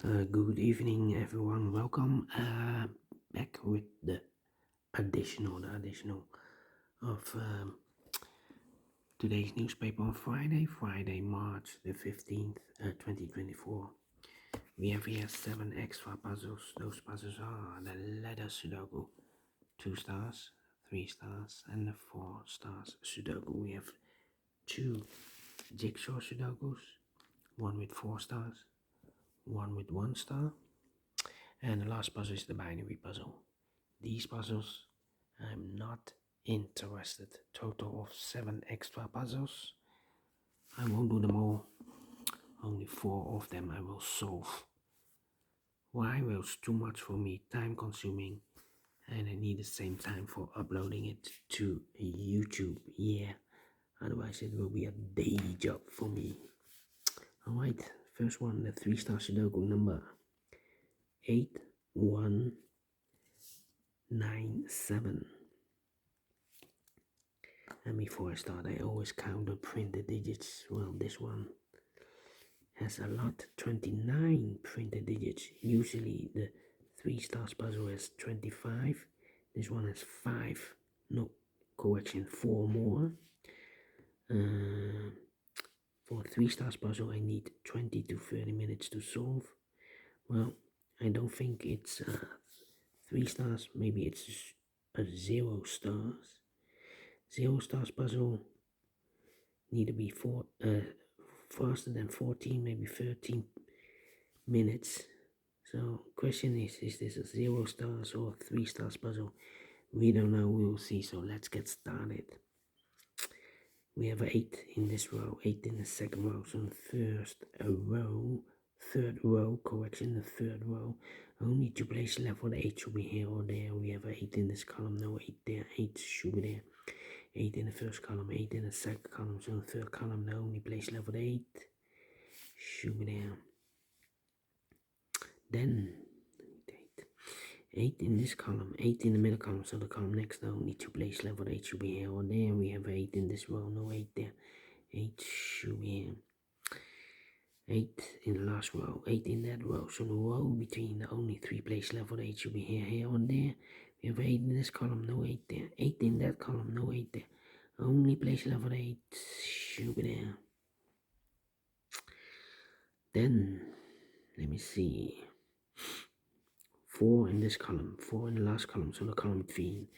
Good evening, everyone. Welcome back with the additional of today's newspaper on Friday, March the 15th, 2024. We have here 7 extra puzzles. Those puzzles are the letter Sudoku, 2 stars, 3 stars, and the 4 stars Sudoku. We have 2 jigsaw Sudokus, one with 4 stars, one with 1 star. And the last puzzle is the binary puzzle. These puzzles, I'm not interested. Total of 7 extra puzzles. I won't do them all. Only 4 of them I will solve. Why? Well, it's too much for me, time consuming. And I need the same time for uploading it to YouTube. Yeah, otherwise it will be a day job for me. Alright, first one, the 3 Stars Sudoku number 8197. And before I start, I always count the printed digits. Well, this one has a lot, 29 printed digits. Usually the 3 stars puzzle has 25. This one has 5. No, correction, 4 more. For 3 stars puzzle, I need 20 to 30 minutes to solve. Well, I don't think it's 3 stars. Maybe it's a 0 stars. 0 stars puzzle need to be faster than 14, maybe 13 minutes. So question is this a 0 stars or 3 stars puzzle? We don't know, we will see. So let's get started. We have 8 in this row, 8 in the second row. So the third row, correction, the third row. Only to place left for the 8 should be here or there. We have 8 in this column, no 8 there, 8 should be there. 8 in the first column, 8 in the second column, so the third column, the only place left with 8 should be there. Then 8 in this column, 8 in the middle column, so the column next, the only 2 place left with 8 should be here or there. We have 8 in this row, no 8 there, 8 should be here. 8 in the last row, 8 in that row, so the row between the only 3 place left with 8 should be here or there. We have 8 in this column, no 8 there, 8 in that column, no 8 there. Only place level 8 should be there. Then, let me see. 4 in this column, 4 in the last column, so the column between.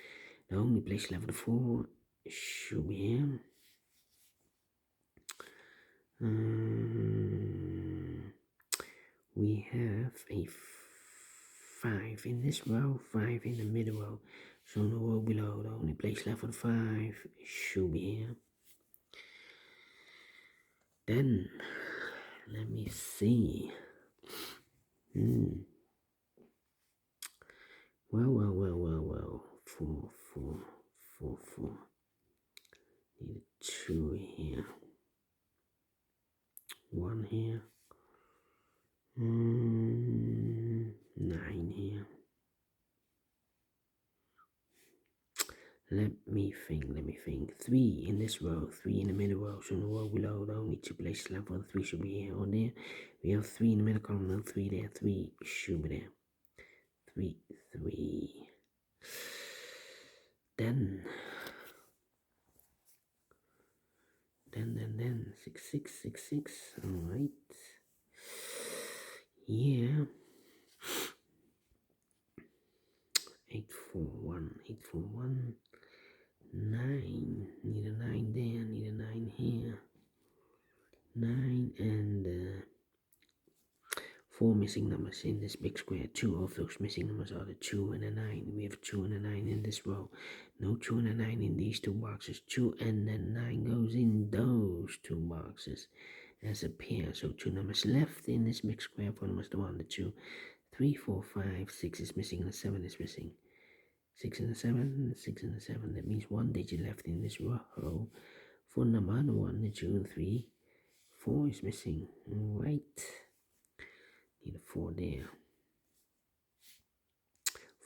The only place level 4 should be here. We have a 5 in this row, 5 in the middle row. So the row below, the only place left for the 5 should be here. Then, let me see. Well. 4. Need a 2 here. 1 here. 9 here. Let me think. 3 in this row, 3 in the middle row, so in the row below, the only 2 places left for the 3 should be here or there. We have 3 in the middle column, no 3 there, 3 should be there. 3. Then 6. Alright. Yeah. 841. 9. Need a 9 there, need a 9 here. 9 and 4 missing numbers in this big square. 2 of those missing numbers are the 2 and a 9. We have 2 and a 9 in this row. No 2 and a 9 in these 2 boxes. 2 and then 9 goes in those 2 boxes as a pair. So 2 numbers left in this big square. 4 numbers, the 1, the 2, 3, 4, 5, 6 is missing, and the 7 is missing. 6 and the 7, 6 and the 7. That means 1 digit left in this row. For number, the 1, the 2, and 3. 4 is missing. Right. Need a 4 there.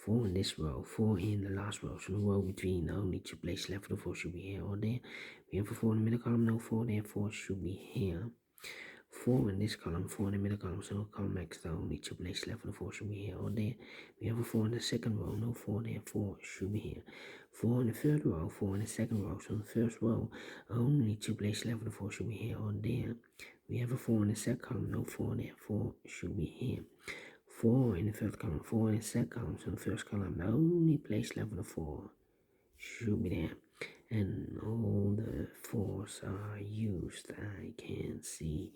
4 in this row, 4 in the last row. So the row between the only 2 places left for the 4 should be here or there. We have a 4 in the middle column, no 4 there, 4 should be here. 4 in this column, 4 in the middle column, so column next to only 2 places left for the 4 should be here or there. We have a 4 in the second row, no 4 there, 4 should be here. 4 in the third row, 4 in the second row, so in the first row, only 2 places left for the 4 should be here or there. We have a 4 in the second column, no 4 there, 4 should be here. 4 in the third column, 4 in the second column, so in the first column, the only place left for the 4 should be there. And all the 4s are used. I can see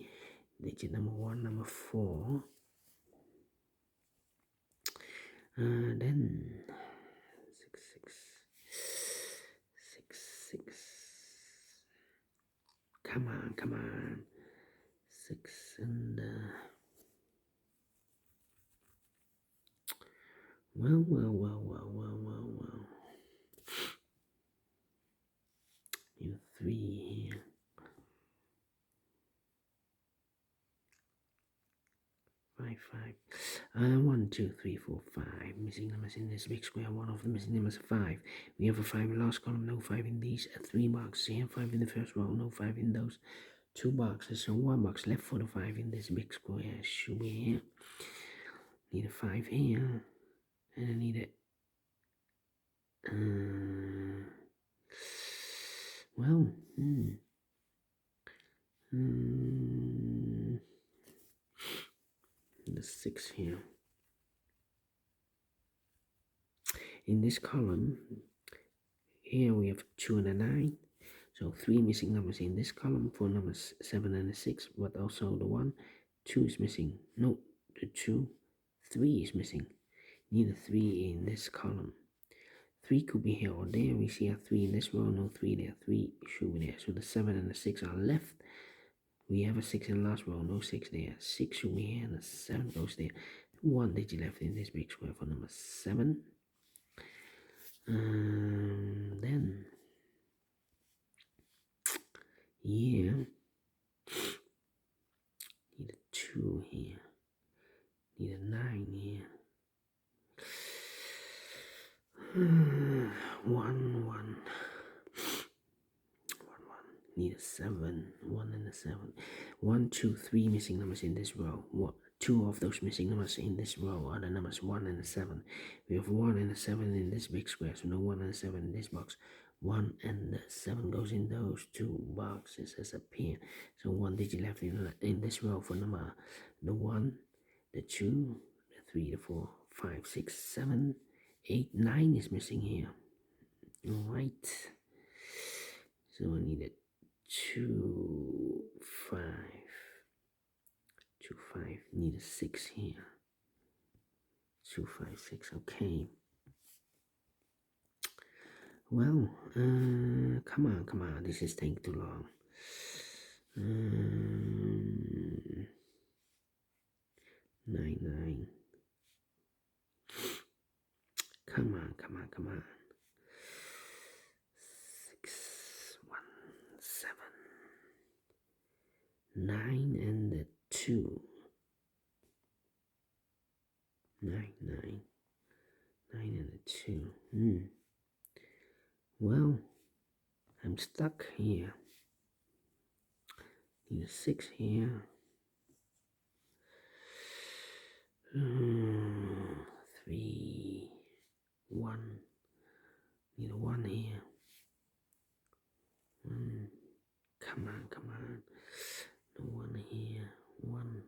digit number 1, number 4. Then 6, 6, 6, 6. Come on, come on. 6 and well. You 3 here. 5, 5. 1, 2, 3, 4, 5. Missing numbers in this big square. One of the missing numbers is 5. We have a 5 in the last column, no 5 in these 3 boxes here. 5 in the first row, no 5 in those 2 boxes. So 1 box left for the 5 in this big square. Should be here. Need a 5 here. And I need it. The 6 here. In this column, here we have 2 and a 9. So 3 missing numbers in this column, 4 numbers 7 and a 6, but also the 1, 2 is missing. No, the 2, 3 is missing. Need a 3 in this column. 3 could be here or there. We see a 3 in this row, no 3 there. 3 should be there. So the 7 and the 6 are left. We have a 6 in the last row, no 6 there. 6 should be here and the 7 goes there. 1 digit left in this big square for number 7. Then here, need a 2 here, need a 9 here. 1, need a 7, 1 and a 7. 1, 2, 3 missing numbers in this row. 2 of those missing numbers in this row are the numbers 1 and a 7. We have 1 and a 7 in this big square, so no 1 and a 7 in this box. 1 and the 7 goes in those 2 boxes as a pair. So 1 digit left in this row for number the 1, the 2, the 3, the 4, 5, 6, 7, 8, 9 is missing here. Alright. So I need it. 2, 5, 2, 5, need a 6 here. 2, 5, 6, okay. Well, come on, this is taking too long. 9, 9. Come on. 6, 1, 7. 9 and the 2. 9 and the 2. Well, I'm stuck here. Need a 6 here. 3, 1. Need a 1 here. Come on. No 1 here. 1.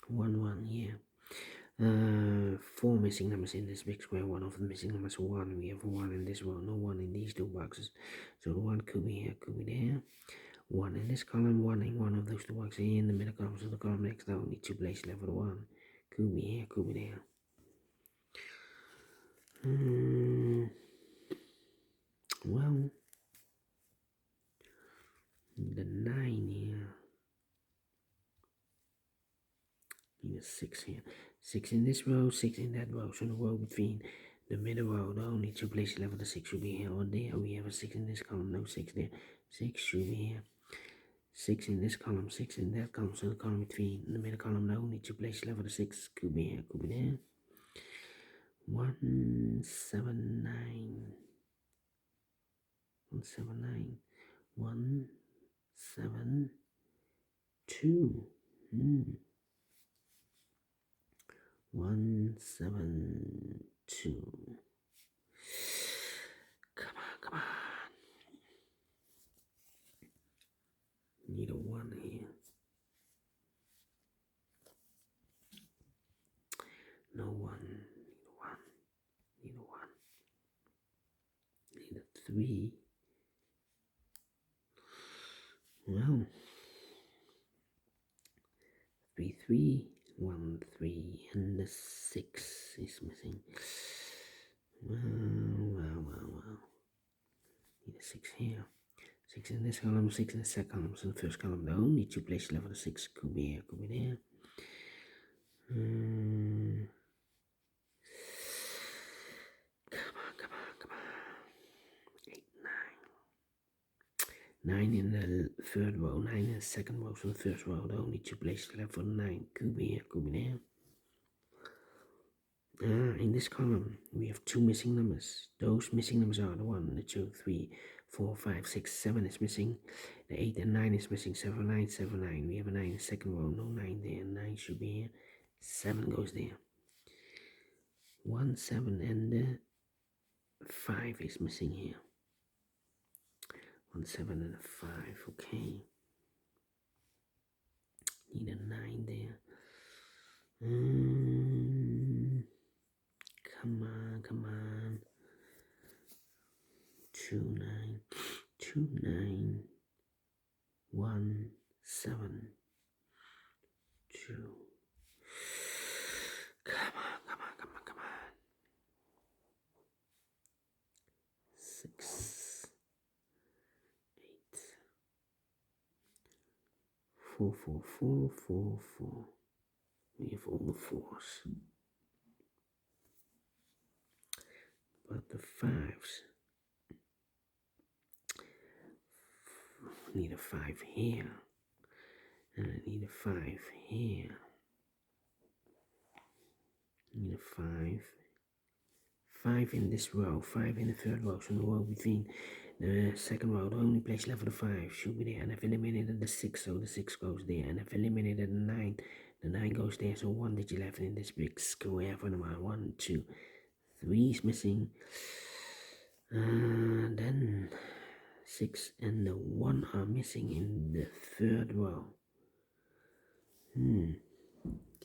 1 here. 4 missing numbers in this big square. 1 of the missing numbers 1. We have 1 in this row, no 1 in these 2 boxes. So the 1 could be here, could be there. 1 in this column, 1 in one of those 2 boxes in the middle column. So the column next to only 2 places left for the 1. Could be here, could be there. Well, the 9 here. Need a 6 here. 6 in this row, 6 in that row. So the row between the middle row, the only 2 places left for the 6 should be here or there. We have a 6 in this column, no 6 there. 6 should be here. 6 in this column, 6 in that column. So the column between the middle column, the only 2 places left for the 6 could be here, could be there. 1, 7, 9. 1, 7, 9. 1, 7, 2. 1, 7, 2. Come on, come on. Need a 1 here. No 1. Need a 1. Need a 1. Need a 3. Well, 3, 3. 1, 3. And the 6 is missing. Well. Need a 6 here. 6 in this column, 6 in the second column. So the first column, the only two places left for the 6 could be here, could be there. Come on. 8, 9. 9 in the third row, 9 in the second row. So the first row, the only two places left for the 9 could be here, could be there. In this column, we have two missing numbers. Those missing numbers are the 1, the 2, 3, 4, 5, 6, 7 is missing. The 8 and 9 is missing. 7, 9, 7, 9. We have a 9 in the second row. No 9 there. 9 should be here. 7 goes there. 1, 7, and the 5 is missing here. 1, 7, and a 5. Okay. Need a 9 there. Come on. 2, 9. 2, 9. 1, 7, 2. Come on. 6, 8. 4, 4, 4, 4, 4. We have all the 4s. But the 5s. I need a 5 here. And I need a 5 here. I need a 5. 5 in this row. 5 in the third row. So the row between the second row, the only place left for the 5 should be there. And I've eliminated the 6, so the 6 goes there. And I've eliminated the 9. The 9 goes there. So 1 digit left in this big square for number 1, 2, 3 is missing. Then 6 and the 1 are missing in the third row.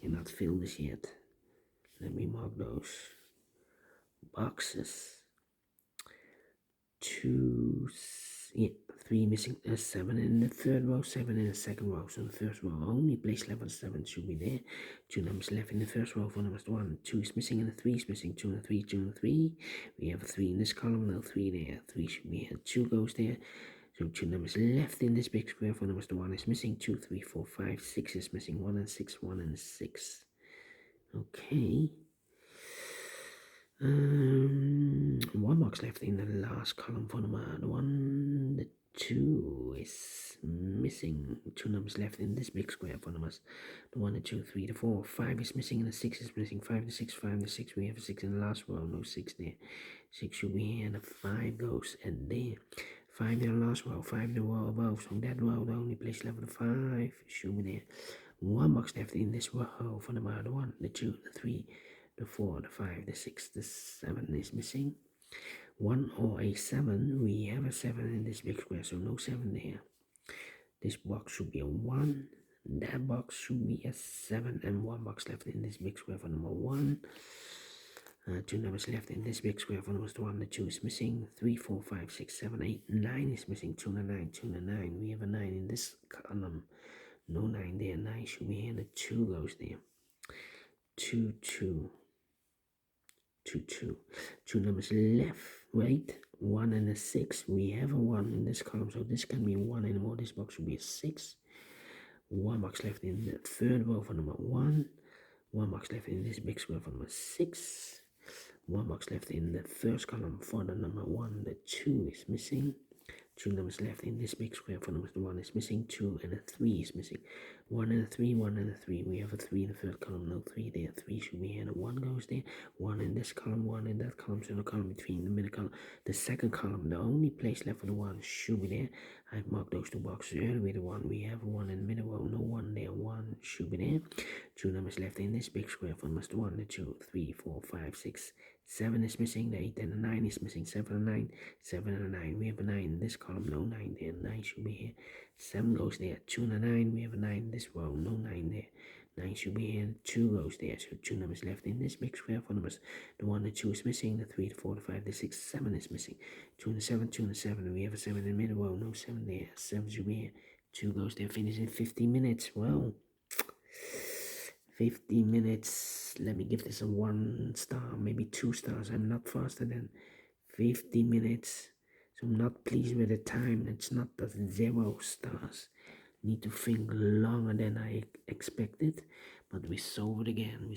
Cannot fill this yet. Let me mark those boxes. 2, 3 missing, 7 in the third row, 7 in the second row. So the first row, only place left for the 7 should be there. 2 numbers left in the first row for numbers 1, 2 is missing, and the 3 is missing. 2 and 3, 2 and 3. We have a 3 in this column, no 3 there. 3 should be here, 2 goes there. So 2 numbers left in this big square for numbers 1 is missing. 2, 3, 4, 5, 6 is missing. 1 and 6, 1 and 6. Okay. 1 box left in the last column for number 1. The 2 is missing. 2 numbers left in this big square for numbers 1, the 2, 3, the 4. 5 is missing, and the 6 is missing. 5, the 6, 5, the 6. We have a 6 in the last row. No 6 there. 6 should be here, and the 5 goes and there. 5 in the last row. 5 in the row above. So that row, the only place left for the 5 should be there. 1 box left in this row for number 1, the 2, the 3, the 4, the 5, the 6, the 7 is missing. 1 or a 7, we have a 7 in this big square, so no 7 there. This box should be a 1, that box should be a 7, and 1 box left in this big square for number 1. 2 numbers left in this big square for number 1, the 2 is missing. 3, 4, 5, 6, 7, 8, 9 is missing. 2 and 9, 2 and 9, we have a 9 in this column. No 9 there, 9 should be here, and the 2 goes there. 2, 2. 2, 2. 2 numbers left, right? 1 and a 6. We have a 1 in this column, so this can be 1 anymore. This box should be a 6. 1 box left in the third row for number 1. 1 box left in this big square for number 6. 1 box left in the first column for the number 1. The 2 is missing. Two numbers left in this big square. For numbers, the 1 is missing, 2 and a 3 is missing. 1 and a 3, 1 and a 3. We have a 3 in the third column, no 3 there. 3 should be here, and a 1 goes there. 1 in this column, 1 in that column, so the column between the middle column. The second column, the only place left for the 1 should be there. I've marked those two boxes earlier with the 1. We have a 1 in the middle row, no 1 there. 1 should be there. Two numbers left in this big square. For numbers, the 1, the 2, 3, 4, 5, 6, 7 is missing, the 8 and the 9 is missing, 7 and 9, 7 and a 9, we have a 9 in this column, no 9 there, 9 should be here, 7 goes there, 2 and a 9, we have a 9 in this row, no 9 there, 9 should be here, 2 goes there, so 2 numbers left in this big square. For numbers, the 1, the 2 is missing, the 3, the 4, the 5, the 6, 7 is missing, 2 and a 7, 2 and a 7, we have a 7 in the middle row, no 7 there, 7 should be here, 2 goes there, finish in 15 minutes, well, 50 minutes. Let me give this a 1 star, maybe 2 stars. I'm not faster than 50 minutes, so I'm not pleased with the time. It's not the 0 stars. Need to think longer than I expected, but we solve it again.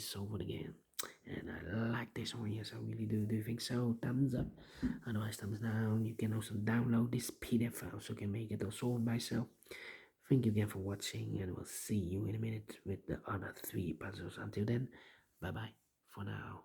And I like this one. Yes, I really do. Do you think so? Thumbs up. Otherwise, thumbs down. You can also download this PDF file so you can make it or solve it by yourself. Thank you again for watching, and we'll see you in a minute with the other 3 puzzles. Until then, bye bye for now.